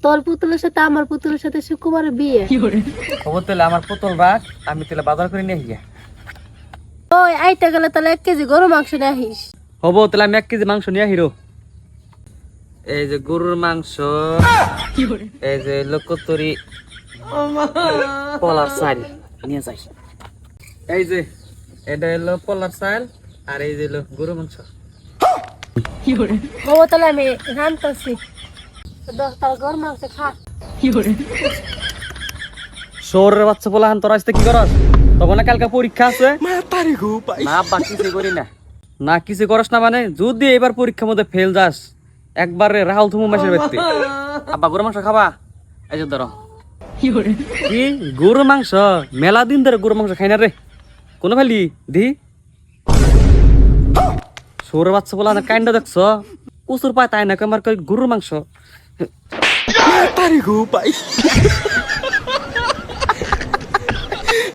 তোর পুতুলের সাথে আমার পুতুলের সাথে শুক্রবারে বিয়ে। খবর তাহলে আমার পুতুল রাখ, আমি তাহলে বাজার করে নিয়ে গিয়া। ওই আইতে গেলে তাহলে 1 কেজি গরু মাংস নিয়ে আহিস। হবো তাহলে আমি 1 কেজি মাংস নিয়ে হিরো। এই যে গরুর মাংস, এই যে লোকতরি, পলার চাল নিয়ে যাই। এই যে এটা হলো পলার চাল, আর এই যে হলো গরুর মাংস। ও তাহলে আমি রান্তাছি 10টা গরু মাংস খা। শহরের বাচ্চা পোলাহান তোর আসতে কি করস? তখন না কালকে পরীক্ষা আছে না, বা কিছু করি না, না কিছু করস না মানে যদি এবার পরীক্ষার মধ্যে ফেল যাস একবারে রাহুল থুমু মাসের ব্যক্তি। আব্বা গরু মাংস খাবা? এই যে ধরো। কি গরু মাংস? মেলা দিন ধরে গরু মাংস খাই না রে, কোনো ফেলি দি শহরের বাচ্চা পোলাহান কাইন্ডা দেখছ উচুর পায় তাই না আমার গরুর মাংস।